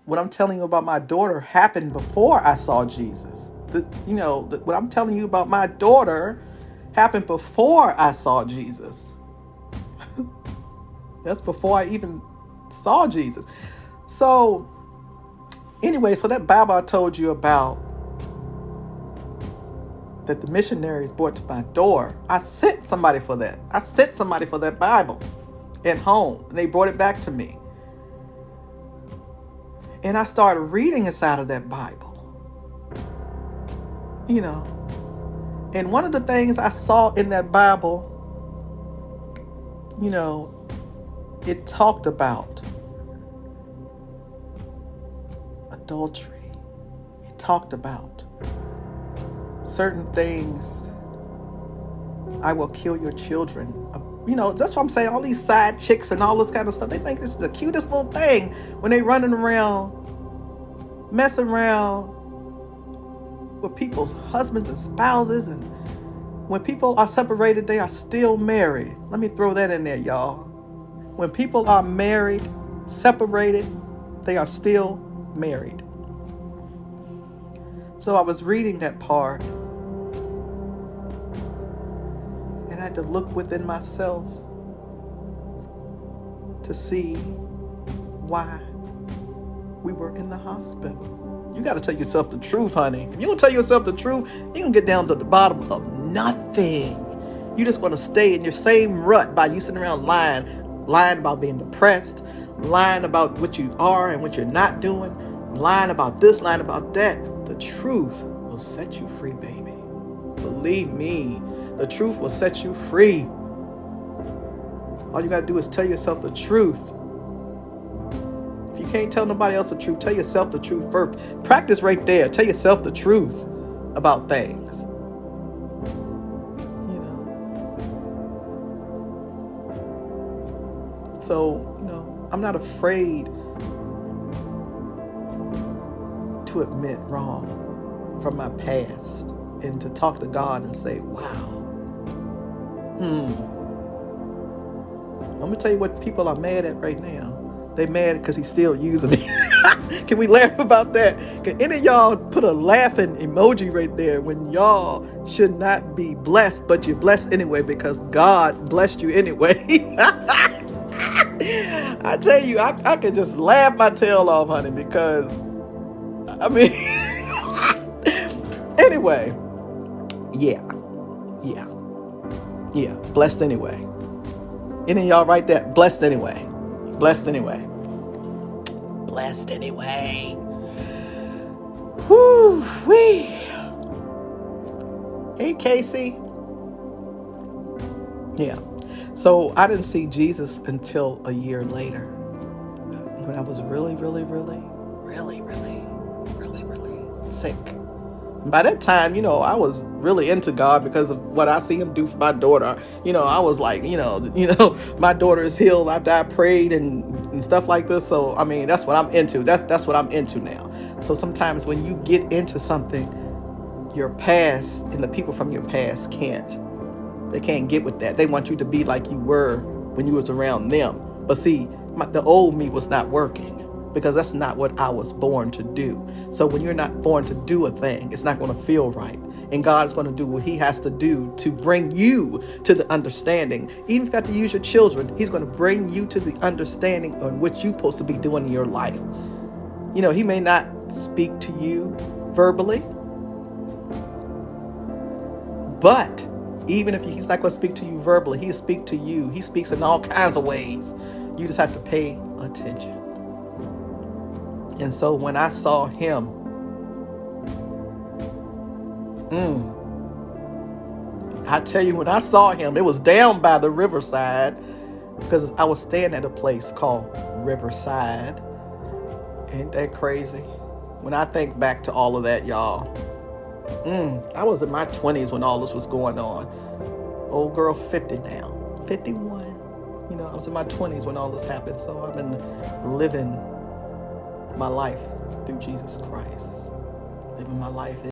what I'm telling you about my daughter happened before I saw Jesus. What I'm telling you about my daughter happened before I saw Jesus. That's before I even saw Jesus. So, anyway, so that Bible I told you about that the missionaries brought to my door, I sent somebody for that. I sent somebody for that Bible at home, and they brought it back to me. And I started reading inside of that Bible. And one of the things I saw in that Bible, it talked about adultery. It talked about certain things. I will kill your children. That's what I'm saying. All these side chicks and all this kind of stuff, they think this is the cutest little thing when they running around, messing around with people's husbands and spouses. And when people are separated, they are still married. Let me throw that in there, y'all. When people are married, separated, they are still married. So I was reading that part, and I had to look within myself to see why we were in the hospital. You got to tell yourself the truth, honey. If you don't tell yourself the truth, you're going to get down to the bottom of nothing. You're just going to stay in your same rut by you sitting around lying about being depressed, lying about what you are and what you're not doing, lying about this, lying about that. The truth will set you free, baby. Believe me, the truth will set you free. All you got to do is tell yourself the truth. If you can't tell nobody else the truth, tell yourself the truth first. Practice right there. Tell yourself the truth about things. So, I'm not afraid to admit wrong from my past and to talk to God and say, wow. I'm going to tell you what people are mad at right now. They mad because he's still using me. Can we laugh about that? Can any of y'all put a laughing emoji right there when y'all should not be blessed, but you're blessed anyway because God blessed you anyway? I tell you, I could just laugh my tail off, honey, because, anyway, yeah, blessed anyway. Any of y'all write that? Blessed anyway. Blessed anyway. Blessed anyway. Whoo wee. Hey, Casey. Yeah. So I didn't see Jesus until a year later, when I was really, really, really, really, really, really, really sick. By that time, I was really into God because of what I see him do for my daughter. I was like, my daughter is healed after I prayed and stuff like this. So, that's what I'm into. That's what I'm into now. So sometimes when you get into something, your past and the people from your past they can't get with that. They want you to be like you were when you was around them. But see, the old me was not working, because that's not what I was born to do. So when you're not born to do a thing, it's not going to feel right. And God's going to do what he has to do to bring you to the understanding. Even if you have to use your children, he's going to bring you to the understanding on what you're supposed to be doing in your life. He may not speak to you verbally, but even if he's not going to speak to you verbally, he'll speak to you. He speaks in all kinds of ways. You just have to pay attention. And so when I saw him, I tell you, when I saw him, it was down by the riverside, because I was staying at a place called Riverside. Ain't that crazy? When I think back to all of that, y'all, I was in my 20s when all this was going on. Old girl, 50 now, 51. I was in my 20s when all this happened. So I've been living my life through Jesus Christ. Living my life